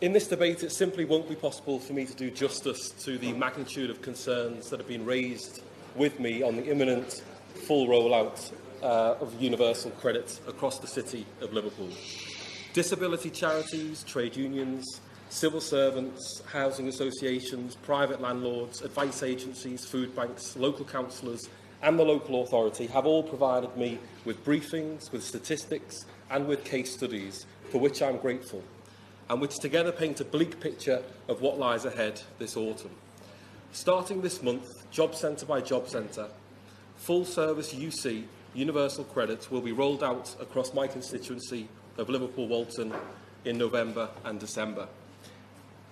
In this debate, it simply won't be possible for me to do justice to the magnitude of concerns that have been raised with me on the imminent full rollout of universal credit across the city of Liverpool. Disability charities, trade unions, civil servants, housing associations, private landlords, advice agencies, food banks, local councillors and the local authority have all provided me with briefings, with statistics and with case studies, for which I'm grateful, and which together paint a bleak picture of what lies ahead this autumn. Starting this month, job centre by job centre, full service UC universal credit will be rolled out across my constituency of Liverpool Walton in November and December.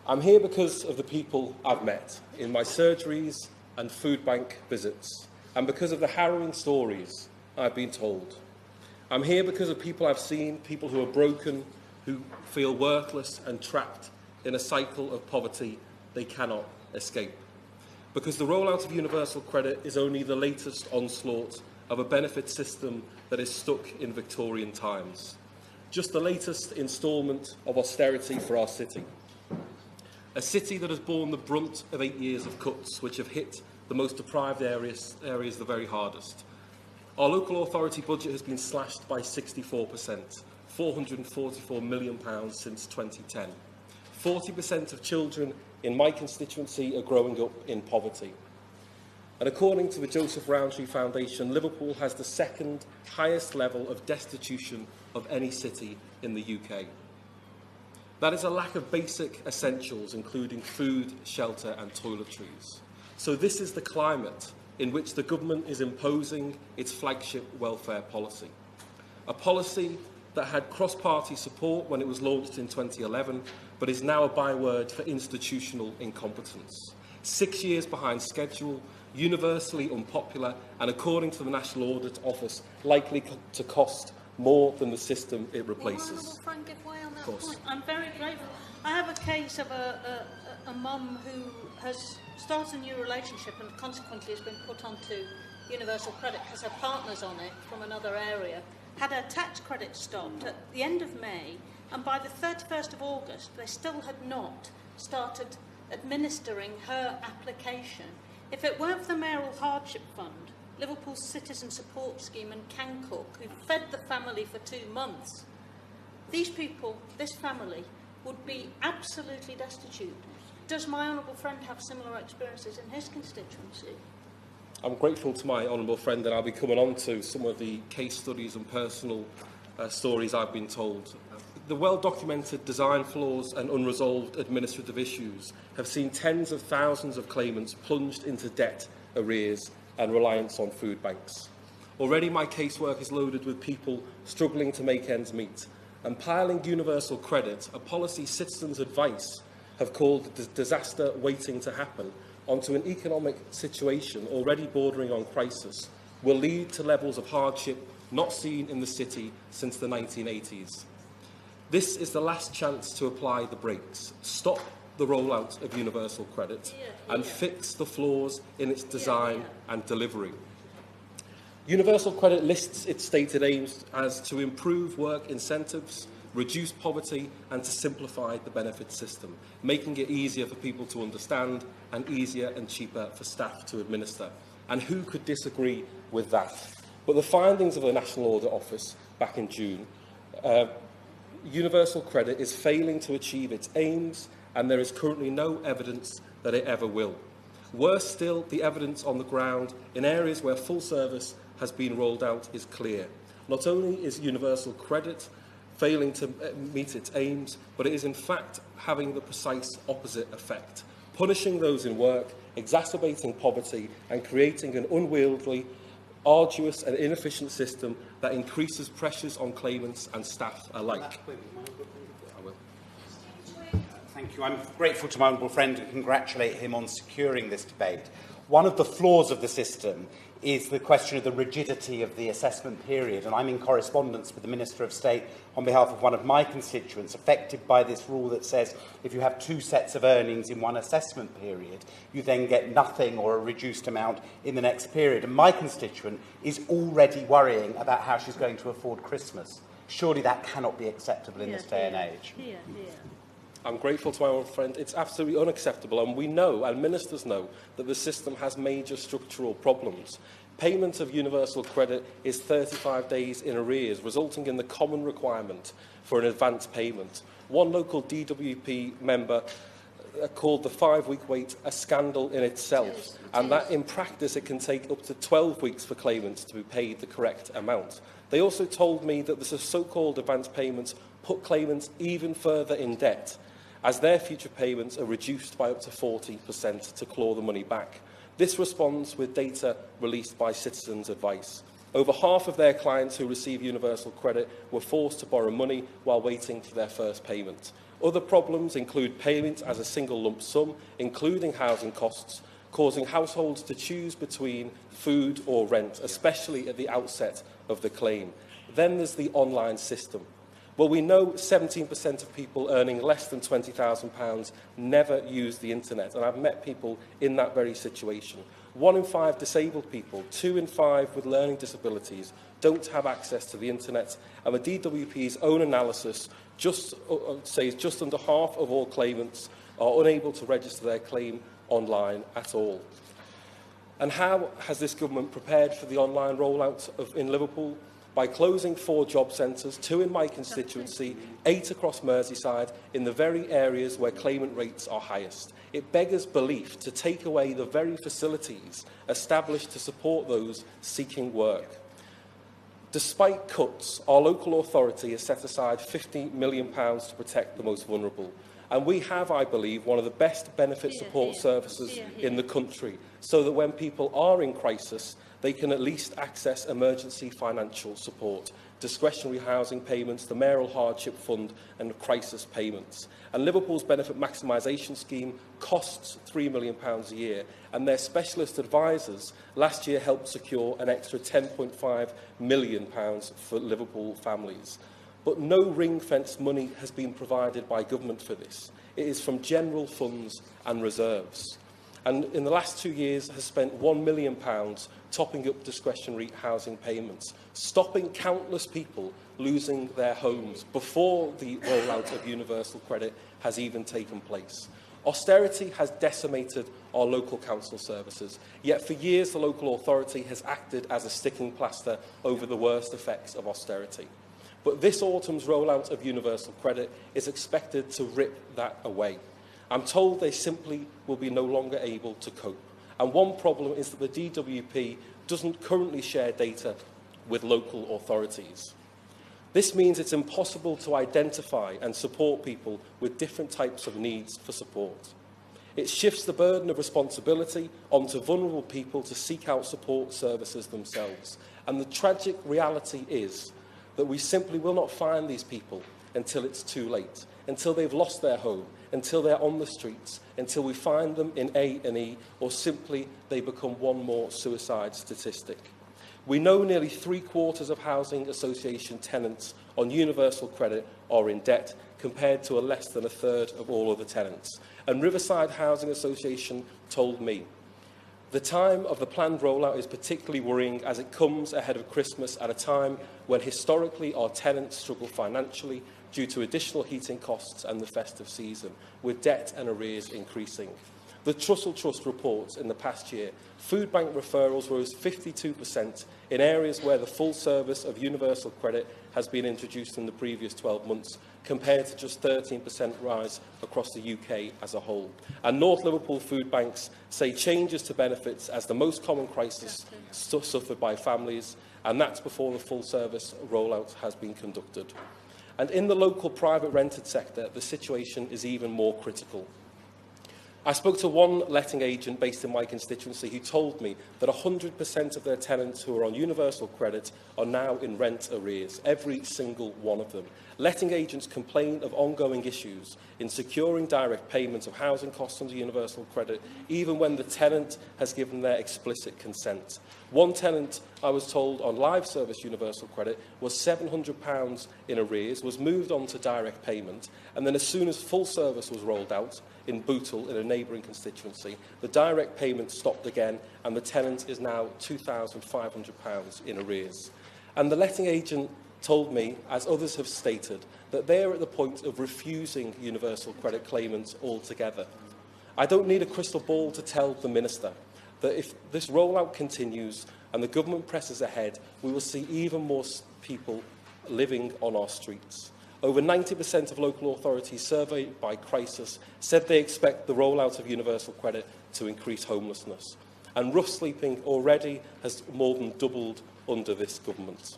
I'm here because of the people I've met in my surgeries and food bank visits, and because of the harrowing stories I've been told. I'm here because of people I've seen, people who are broken, who feel worthless and trapped in a cycle of poverty they cannot escape. Because the rollout of universal credit is only the latest onslaught of a benefit system that is stuck in Victorian times. Just the latest instalment of austerity for our city. A city that has borne the brunt of 8 years of cuts, which have hit the most deprived areas the very hardest. Our local authority budget has been slashed by 64%, £444 million since 2010. 40% of children in my constituency are growing up in poverty. And according to the Joseph Rowntree Foundation, Liverpool has the second highest level of destitution of any city in the UK. That is a lack of basic essentials, including food, shelter and toiletries. So this is the climate in which the government is imposing its flagship welfare policy. A policy that had cross-party support when it was launched in 2011, but is now a byword for institutional incompetence. 6 years behind schedule, universally unpopular, and according to the National Audit Office, likely to cost more than the system it replaces. Well, Frank, give way on that point. I'm very grateful. I have a case of a mum who has started a new relationship and consequently has been put onto universal credit because her partner's on it from another area, had her tax credit stopped at the end of May, and by the 31st of August they still had not started administering her application. If it weren't for the Mayoral Hardship Fund, Liverpool's Citizen Support Scheme and Cancook, who fed the family for 2 months, these people, this family, would be absolutely destitute. Does my honourable friend have similar experiences in his constituency? I'm grateful to my honourable friend, and I'll be coming on to some of the case studies and personal stories I've been told. The well-documented design flaws and unresolved administrative issues have seen tens of thousands of claimants plunged into debt, arrears and reliance on food banks. Already my casework is loaded with people struggling to make ends meet, and piling universal credit, a policy citizens' advice have called disaster waiting to happen, onto an economic situation already bordering on crisis, will lead to levels of hardship not seen in the city since the 1980s. This is the last chance to apply the brakes, stop the rollout of universal credit and fix the flaws in its design and delivery. Universal credit lists its stated aims as to improve work incentives, reduce poverty and to simplify the benefit system, making it easier for people to understand and easier and cheaper for staff to administer. And who could disagree with that? But the findings of the National Audit Office back in June, universal credit is failing to achieve its aims, and there is currently no evidence that it ever will. Worse still, the evidence on the ground in areas where full service has been rolled out is clear. Not only is universal credit failing to meet its aims, but it is in fact having the precise opposite effect, punishing those in work, exacerbating poverty and creating an unwieldy, arduous and inefficient system that increases pressures on claimants and staff alike. Thank you. I'm grateful to my honourable friend and congratulate him on securing this debate. One of the flaws of the system is the question of the rigidity of the assessment period, and I'm in correspondence with the Minister of State on behalf of one of my constituents affected by this rule that says if you have 2 sets of earnings in one assessment period, you then get nothing or a reduced amount in the next period. And my constituent is already worrying about how she's going to afford Christmas. Surely that cannot be acceptable in this day and age. I'm grateful to my own friend. It's absolutely unacceptable, and we know, and ministers know, that the system has major structural problems. Payment of universal credit is 35 days in arrears, resulting in the common requirement for an advance payment. One local DWP member called the 5-week wait a scandal in itself, and that in practice it can take up to 12 weeks for claimants to be paid the correct amount. They also told me that the so-called advance payments put claimants even further in debt, as their future payments are reduced by up to 40% to claw the money back. This responds with data released by Citizens Advice. Over half of their clients who receive universal credit were forced to borrow money while waiting for their first payment. Other problems include payment as a single lump sum, including housing costs, causing households to choose between food or rent, especially at the outset of the claim. Then there's the online system. Well, we know 17% of people earning less than £20,000 never use the internet, and I've met people in that very situation. 1 in 5 disabled people, 2 in 5 with learning disabilities don't have access to the internet, and the DWP's own analysis says just under half of all claimants are unable to register their claim online at all. And how has this government prepared for the online rollout in Liverpool? By closing 4 job centres, 2 in my constituency, 8 across Merseyside, in the very areas where claimant rates are highest. It beggars belief to take away the very facilities established to support those seeking work. Despite cuts, our local authority has set aside £50 million to protect the most vulnerable. And we have, I believe, one of the best benefit support services in the country, so that when people are in crisis, they can at least access emergency financial support, discretionary housing payments, the mayoral hardship fund and crisis payments. And Liverpool's benefit maximisation scheme costs £3 million a year, and their specialist advisors last year helped secure an extra £10.5 million for Liverpool families. But no ring-fence money has been provided by government for this. It is from general funds and reserves. And in the last 2 years has spent £1 million topping up discretionary housing payments, stopping countless people losing their homes before the rollout of universal credit has even taken place. Austerity has decimated our local council services, yet for years the local authority has acted as a sticking plaster over the worst effects of austerity. But this autumn's rollout of universal credit is expected to rip that away. I'm told they simply will be no longer able to cope. And one problem is that the DWP doesn't currently share data with local authorities. This means it's impossible to identify and support people with different types of needs for support. It shifts the burden of responsibility onto vulnerable people to seek out support services themselves. And the tragic reality is that we simply will not find these people until it's too late, until they've lost their home, until they're on the streets, until we find them in A&E, or simply they become one more suicide statistic. We know nearly 3/4 of housing association tenants on universal credit are in debt, compared to less than 1/3 of all other tenants. And Riverside Housing Association told me, the time of the planned rollout is particularly worrying as it comes ahead of Christmas at a time when historically our tenants struggle financially due to additional heating costs and the festive season, with debt and arrears increasing. The Trussell Trust reports in the past year, food bank referrals rose 52% in areas where the full service of universal credit has been introduced in the previous 12 months, compared to just 13% rise across the UK as a whole. And North Liverpool food banks say changes to benefits as the most common crisis suffered by families, and that's before the full service rollout has been conducted. And in the local private rented sector, the situation is even more critical. I spoke to one letting agent based in my constituency who told me that 100% of their tenants who are on universal credit are now in rent arrears, every single one of them. Letting agents complain of ongoing issues in securing direct payments of housing costs under universal credit, even when the tenant has given their explicit consent. One tenant, I was told, on live service universal credit was £700 in arrears, was moved on to direct payment, and then as soon as full service was rolled out in Bootle, in a neighbouring constituency, the direct payment stopped again, and the tenant is now £2,500 in arrears. And the letting agent told me, as others have stated, that they are at the point of refusing universal credit claimants altogether. I don't need a crystal ball to tell the Minister that if this rollout continues and the government presses ahead, we will see even more people living on our streets. Over 90% of local authorities surveyed by Crisis said they expect the rollout of universal credit to increase homelessness. And rough sleeping already has more than doubled under this government.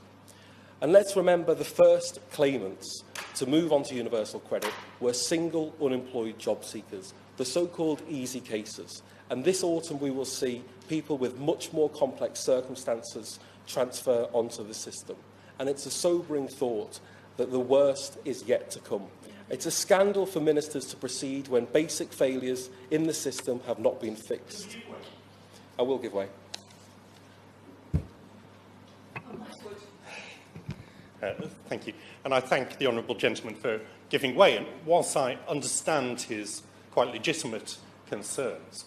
And let's remember the first claimants to move on to universal credit were single unemployed job seekers, the so-called easy cases. And this autumn we will see people with much more complex circumstances transfer onto the system. And it's a sobering thought that the worst is yet to come. It's a scandal for ministers to proceed when basic failures in the system have not been fixed. I will give way. Thank you. And I thank the honourable gentleman for giving way. And whilst I understand his quite legitimate concerns,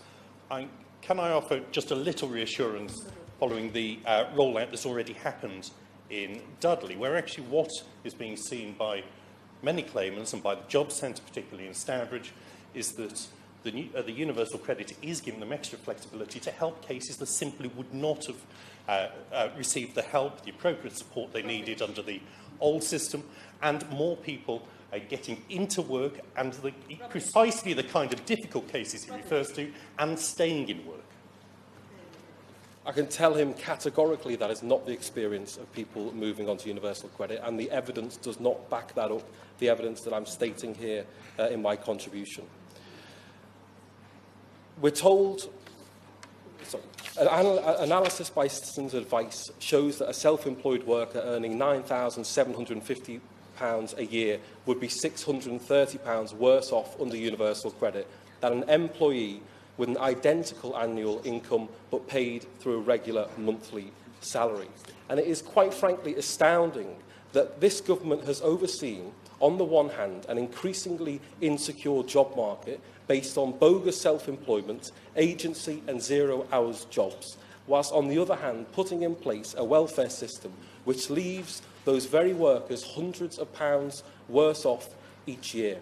can I offer just a little reassurance following the rollout that's already happened in Dudley, where actually what is being seen by many claimants and by the Job Centre, particularly in Stourbridge, is that the universal credit is giving them extra flexibility to help cases that simply would not have received the help, the appropriate support they needed under the old system, and more people are getting into work and precisely the kind of difficult cases he refers to, and staying in work. I can tell him categorically that is not the experience of people moving on to universal credit, and the evidence does not back that up, the evidence that I'm stating here in my contribution. We're told, analysis by Citizens Advice shows that a self-employed worker earning £9,750 a year would be £630 worse off under universal credit than an employee with an identical annual income but paid through a regular monthly salary. And it is quite frankly astounding that this government has overseen, on the one hand, an increasingly insecure job market based on bogus self-employment, agency and zero-hours jobs, whilst on the other hand putting in place a welfare system which leaves those very workers hundreds of pounds worse off each year.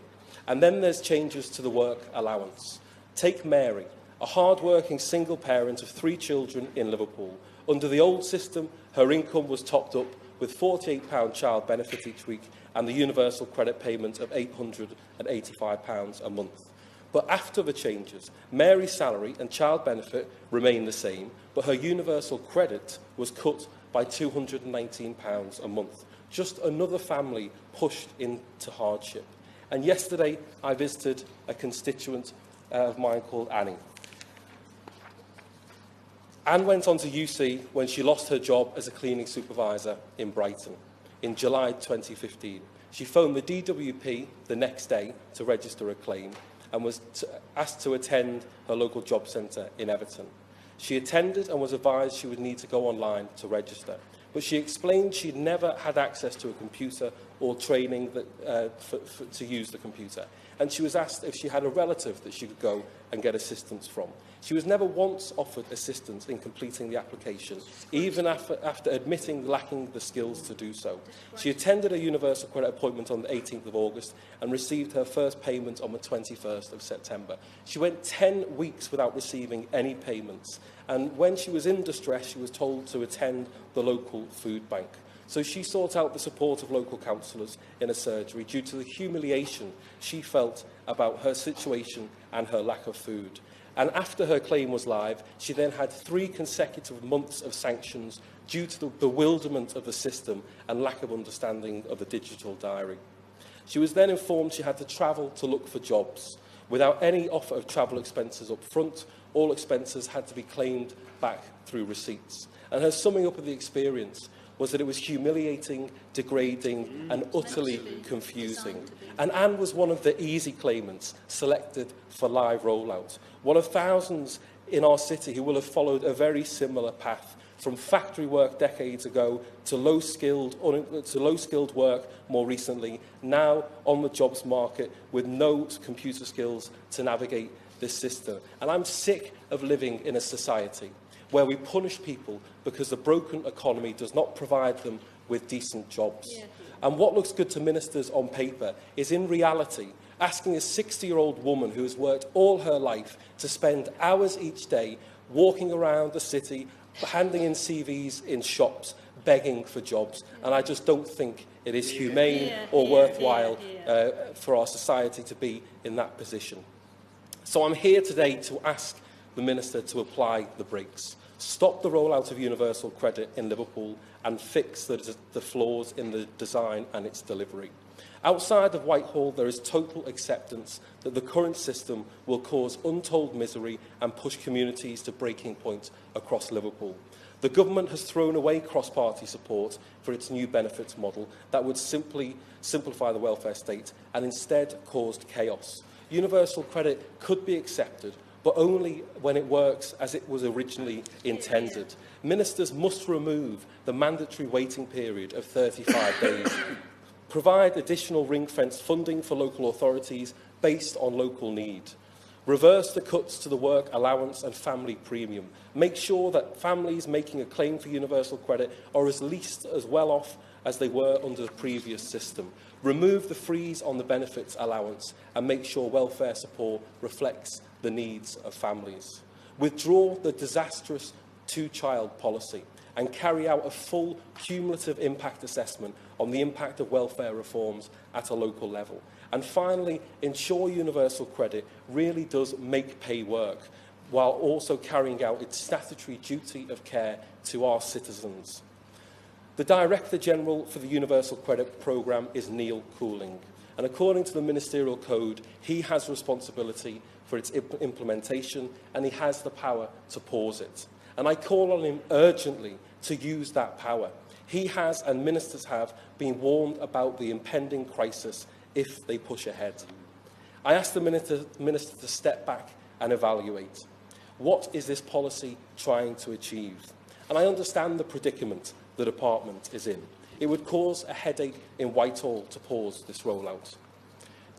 And then there's changes to the work allowance. Take Mary, a hard-working single parent of 3 children in Liverpool. Under the old system, her income was topped up with £48 child benefit each week and the universal credit payment of £885 a month. But after the changes, Mary's salary and child benefit remain the same, but her universal credit was cut by £219 a month. Just another family pushed into hardship. And yesterday, I visited a constituent of mine called Annie. Anne went on to UC when she lost her job as a cleaning supervisor in Brighton in July 2015. She phoned the DWP the next day to register a claim and was asked to attend her local job centre in Everton. She attended and was advised she would need to go online to register, but she explained she'd never had access to a computer or training to use the computer, and she was asked if she had a relative that she could go and get assistance from. She was never once offered assistance in completing the application, even after admitting lacking the skills to do so. She attended a universal credit appointment on the 18th of August and received her first payment on the 21st of September. She went 10 weeks without receiving any payments, and when she was in distress, she was told to attend the local food bank. So she sought out the support of local councillors in a surgery due to the humiliation she felt about her situation and her lack of food. And after her claim was live, she then had 3 consecutive months of sanctions due to the bewilderment of the system and lack of understanding of the digital diary. She was then informed she had to travel to look for jobs. Without any offer of travel expenses up front, all expenses had to be claimed back through receipts. And her summing up of the experience was that it was humiliating, degrading and utterly confusing. And Anne was one of the easy claimants selected for live rollout, one of thousands in our city who will have followed a very similar path, from factory work decades ago to low-skilled work more recently, now on the jobs market with no computer skills to navigate this system. And I'm sick of living in a society where we punish people because the broken economy does not provide them with decent jobs. Yeah. And what looks good to ministers on paper is, in reality, asking a 60-year-old woman who has worked all her life to spend hours each day walking around the city, handing in CVs in shops, begging for jobs. And I just don't think it is humane or worthwhile for our society to be in that position. So I'm here today to ask the Minister to apply the brakes, stop the rollout of universal credit in Liverpool and fix the flaws in the design and its delivery. Outside of Whitehall, there is total acceptance that the current system will cause untold misery and push communities to breaking point across Liverpool. The government has thrown away cross-party support for its new benefits model that would simply simplify the welfare state and instead caused chaos. Universal credit could be accepted, but only when it works as it was originally intended. Ministers must remove the mandatory waiting period of 35 days, provide additional ring-fenced funding for local authorities based on local need, reverse the cuts to the work allowance and family premium, make sure that families making a claim for universal credit are at least as well off as they were under the previous system, remove the freeze on the benefits allowance and make sure welfare support reflects the needs of families, withdraw the disastrous two-child policy and carry out a full cumulative impact assessment on the impact of welfare reforms at a local level. And finally, ensure universal credit really does make pay work, while also carrying out its statutory duty of care to our citizens. The Director General for the Universal Credit Programme is Neil Cooling, and according to the Ministerial Code, he has responsibility for its implementation and he has the power to pause it. And I call on him urgently to use that power. He has, and ministers have, been warned about the impending crisis if they push ahead. I ask the minister to step back and evaluate. What is this policy trying to achieve? And I understand the predicament the department is in. It would cause a headache in Whitehall to pause this rollout.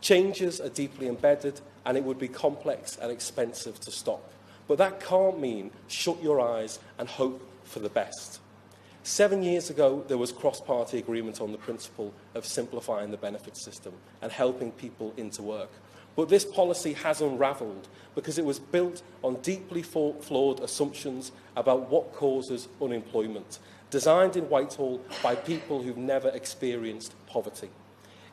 Changes are deeply embedded and it would be complex and expensive to stop. But that can't mean shut your eyes and hope for the best. 7 years ago, there was cross-party agreement on the principle of simplifying the benefits system and helping people into work. But this policy has unravelled because it was built on deeply flawed assumptions about what causes unemployment, designed in Whitehall by people who've never experienced poverty.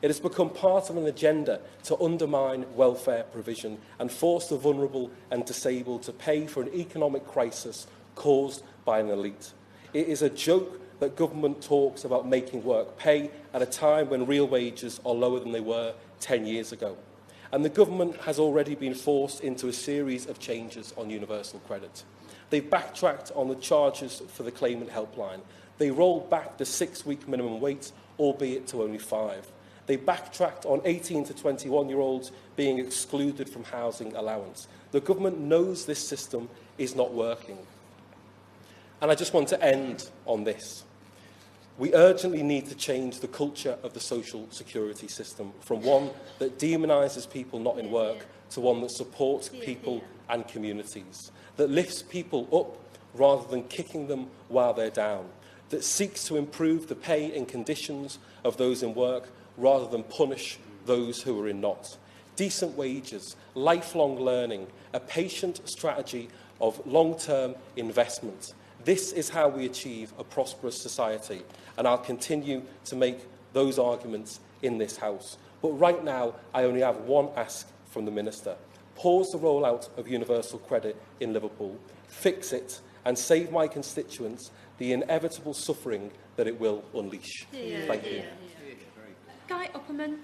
It has become part of an agenda to undermine welfare provision and force the vulnerable and disabled to pay for an economic crisis caused by an elite. It is a joke that government talks about making work pay at a time when real wages are lower than they were 10 years ago. And the government has already been forced into a series of changes on universal credit. They've backtracked on the charges for the claimant helpline. They rolled back the 6-week minimum wait, albeit to only 5. They backtracked on 18 to 21-year-olds being excluded from housing allowance. The government knows this system is not working. And I just want to end on this. We urgently need to change the culture of the social security system from one that demonises people not in work to one that supports people and communities, that lifts people up rather than kicking them while they're down, that seeks to improve the pay and conditions of those in work rather than punish those who are in not. Decent wages, lifelong learning, a patient strategy of long-term investment. This is how we achieve a prosperous society, and I'll continue to make those arguments in this House. But right now, I only have one ask from the Minister. Pause the rollout of universal credit in Liverpool, fix it, and save my constituents the inevitable suffering that it will unleash. Thank you. Guy Upperman.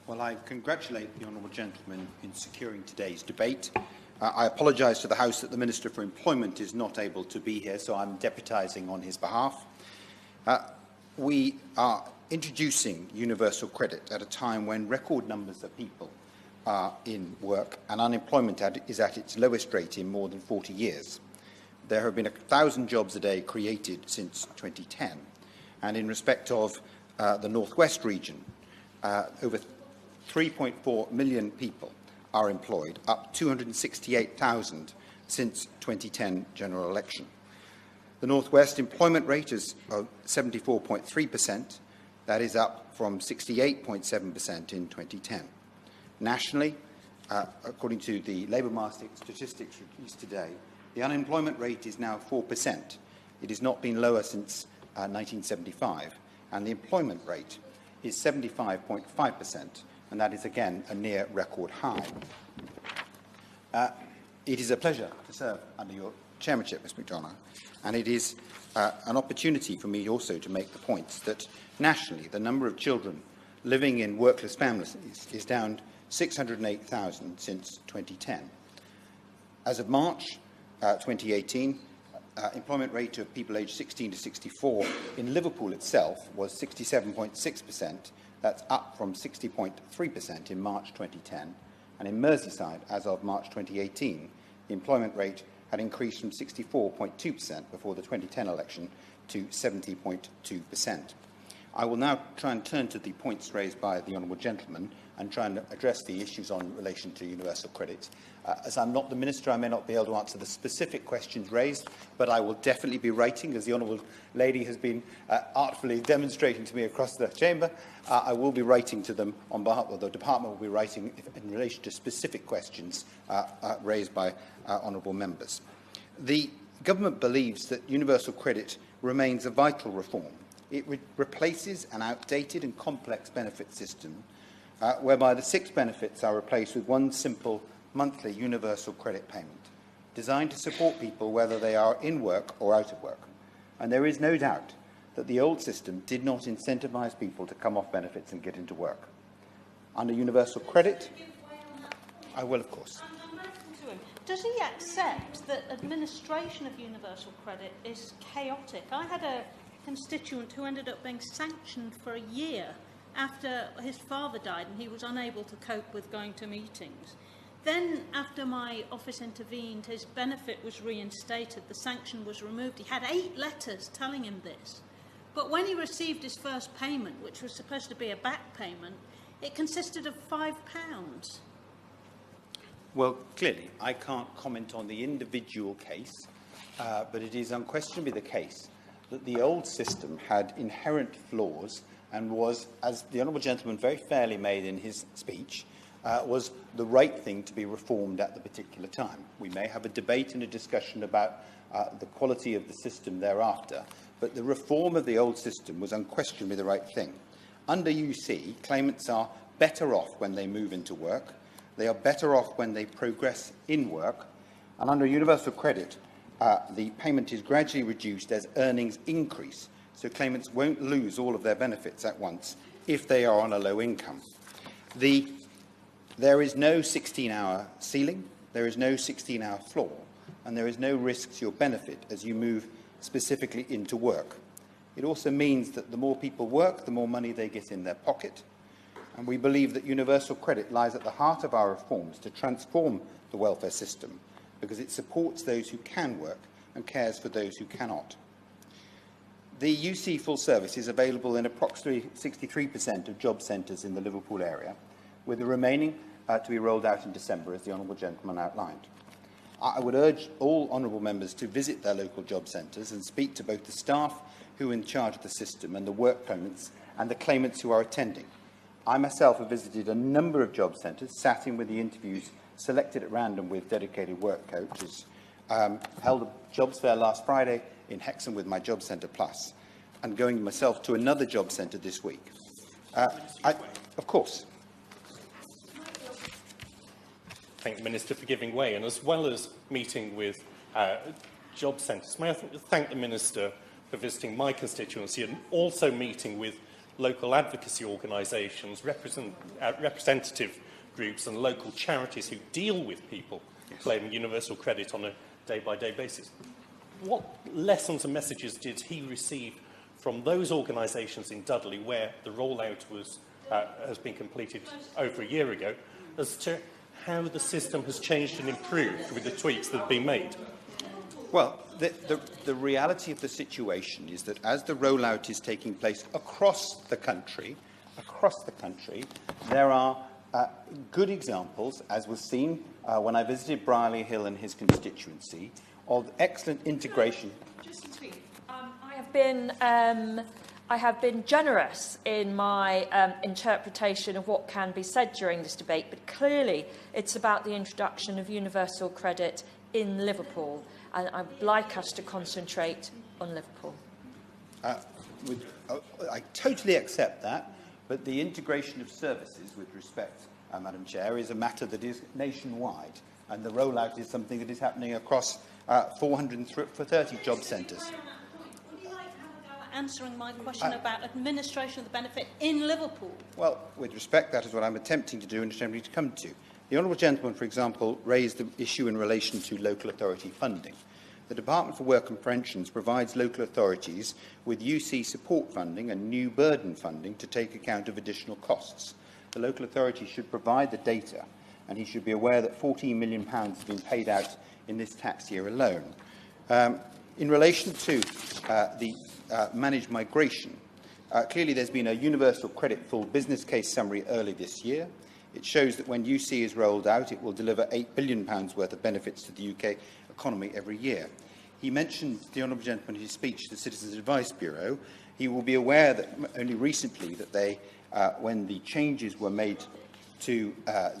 Well, I congratulate the honourable gentleman in securing today's debate. I apologise to the House that the Minister for Employment is not able to be here, so I'm deputising on his behalf. We are introducing universal credit at a time when record numbers of people are in work and unemployment is at its lowest rate in more than 40 years. There have been 1,000 jobs a day created since 2010, and in respect of the North West region, over 3.4 million people are employed, up 268,000 since 2010 general election. The North West employment rate is 74.3%, That is up from 68.7% in 2010. Nationally, according to the labour market statistics released today, the unemployment rate is now 4%. It has not been lower since 1975, and the employment rate is 75.5%, and that is again a near record high. It is a pleasure to serve under your chairmanship, Ms McDonough, and it is an opportunity for me also to make the point that nationally the number of children living in workless families is down 608,000 since 2010. As of March 2018, employment rate of people aged 16 to 64 in Liverpool itself was 67.6%. That's up from 60.3% in March 2010. And in Merseyside, as of March 2018, the employment rate had increased from 64.2% before the 2010 election to 70.2%. I will now try and turn to the points raised by the honourable gentleman and try and address the issues on relation to universal credit. As I'm not the Minister, I may not be able to answer the specific questions raised, but I will definitely be writing, as the honourable lady has been artfully demonstrating to me across the chamber. I will be writing to them on behalf of the department, will be writing in relation to specific questions raised by honourable members. The government believes that universal credit remains a vital reform. It replaces an outdated and complex benefit system whereby the 6 benefits are replaced with one simple monthly universal credit payment, designed to support people whether they are in work or out of work. And there is no doubt that the old system did not incentivise people to come off benefits and get into work. Under universal credit, I will, of course. Does he accept that administration of universal credit is chaotic? I had a constituent who ended up being sanctioned for a year after his father died and he was unable to cope with going to meetings. Then, after my office intervened, his benefit was reinstated, the sanction was removed. He had 8 letters telling him this. But when he received his first payment, which was supposed to be a back payment, it consisted of £5. Well, clearly, I can't comment on the individual case, but it is unquestionably the case that the old system had inherent flaws and was, as the honourable gentleman very fairly made in his speech, was the right thing to be reformed at the particular time. We may have a debate and a discussion about the quality of the system thereafter, but the reform of the old system was unquestionably the right thing. Under UC, claimants are better off when they move into work, they are better off when they progress in work, and under universal credit, the payment is gradually reduced as earnings increase, so claimants won't lose all of their benefits at once if they are on a low income. There is no 16-hour ceiling, there is no 16-hour floor, and there is no risk to your benefit as you move specifically into work. It also means that the more people work, the more money they get in their pocket, and we believe that universal credit lies at the heart of our reforms to transform the welfare system, because it supports those who can work and cares for those who cannot. The UC full service is available in approximately 63% of job centres in the Liverpool area, with the remaining to be rolled out in December, as the honourable gentleman outlined. I would urge all honourable members to visit their local job centres and speak to both the staff who are in charge of the system and the work claimants and the claimants who are attending. I myself have visited a number of job centres, sat in with the interviews selected at random with dedicated work coaches, held a jobs fair last Friday in Hexham with my Job Centre Plus, and going myself to another job centre this week. Of course. Thank the Minister for giving way, and as well as meeting with job centres, may I thank the Minister for visiting my constituency and also meeting with local advocacy organisations, representative groups and local charities who deal with people claiming universal credit on a day-by-day basis. What lessons and messages did he receive from those organisations in Dudley where the rollout has been completed over a year ago as to how the system has changed and improved with the tweaks that have been made? Well, the reality of the situation is that as the rollout is taking place across the country, there are good examples, as was seen when I visited Brierley Hill and his constituency, of excellent integration. Just to speak, I have been I have been generous in my interpretation of what can be said during this debate, but clearly it's about the introduction of universal credit in Liverpool, and I would like us to concentrate on Liverpool. I totally accept that, but the integration of services, with respect, Madam Chair, is a matter that is nationwide, and the rollout is something that is happening across 430 job centres. Would you like to have a go at answering my question about administration of the benefit in Liverpool? Well, with respect, that is what I'm attempting to do and attempting to come to. The honourable gentleman, for example, raised the issue in relation to local authority funding. The Department for Work and Pensions provides local authorities with UC support funding and new burden funding to take account of additional costs. The local authority should provide the data, and he should be aware that £14 million has been paid out in this tax year alone. In relation to the managed migration, clearly there's been a universal credit full business case summary early this year. It shows that when UC is rolled out, it will deliver £8 billion worth of benefits to the UK economy every year. He mentioned, the honourable gentleman, in his speech to the Citizens Advice Bureau. He will be aware that only recently that they, when the changes were made to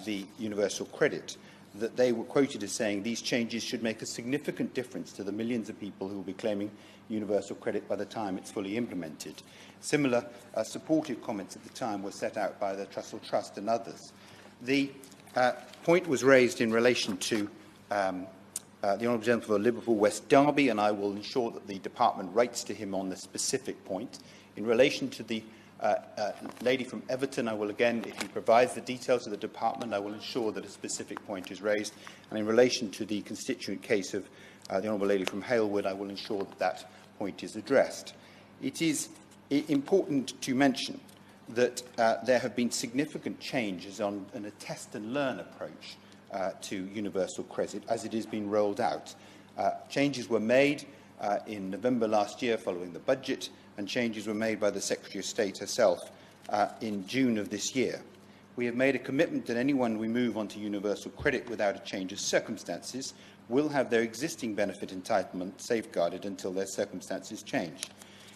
the universal credit, that they were quoted as saying these changes should make a significant difference to the millions of people who will be claiming universal credit by the time it's fully implemented. Similar supportive comments at the time were set out by the Trussell Trust and others. The point was raised in relation to the Honourable Gentleman for Liverpool West Derby, and I will ensure that the Department writes to him on the specific point. In relation to the lady from Everton, I will again, if he provides the details of the Department, I will ensure that a specific point is raised. And in relation to the constituent case of the Honourable Lady from Halewood, I will ensure that that point is addressed. It is important to mention that there have been significant changes on a test-and-learn approach to universal credit as it has been rolled out. Changes were made in November last year following the budget, and changes were made by the Secretary of State herself in June of this year. We have made a commitment that anyone we move on to universal credit without a change of circumstances will have their existing benefit entitlement safeguarded until their circumstances change.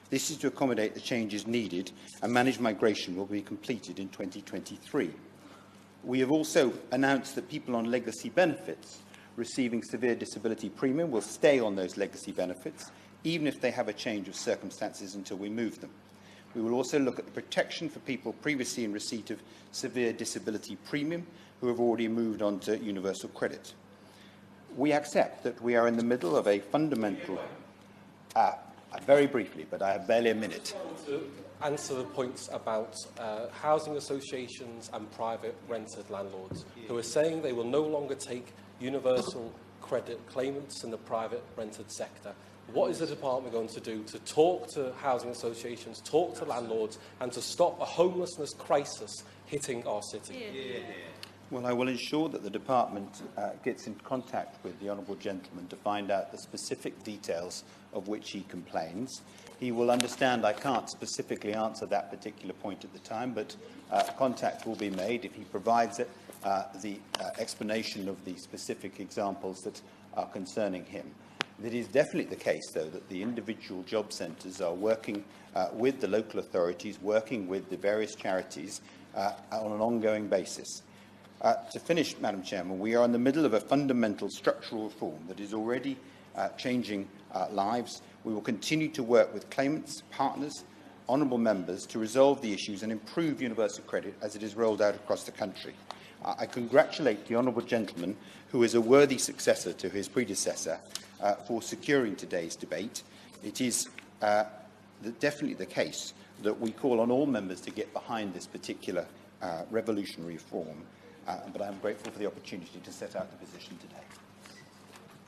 This is to accommodate the changes needed, and managed migration will be completed in 2023. We have also announced that people on legacy benefits receiving severe disability premium will stay on those legacy benefits, even if they have a change of circumstances until we move them. We will also look at the protection for people previously in receipt of severe disability premium who have already moved on to universal credit. We accept that we are in the middle of a fundamental... very briefly, but I have barely a minute. To answer the points about housing associations and private rented landlords who are saying they will no longer take universal credit claimants in the private rented sector. What is the department going to do to talk to housing associations, talk to landlords, and to stop a homelessness crisis hitting our city? Yeah. Well, I will ensure that the department gets in contact with the honourable gentleman to find out the specific details of which he complains. He will understand I can't specifically answer that particular point at the time, but contact will be made if he provides it, the explanation of the specific examples that are concerning him. It is definitely the case, though, that the individual job centres are working with the local authorities, working with the various charities on an ongoing basis. To finish, Madam Chairman, we are in the middle of a fundamental structural reform that is already changing lives. We will continue to work with claimants, partners, honourable members to resolve the issues and improve universal credit as it is rolled out across the country. I congratulate the honourable gentleman, who is a worthy successor to his predecessor, for securing today's debate. It is definitely the case that we call on all members to get behind this particular revolutionary reform, but I am grateful for the opportunity to set out the position today.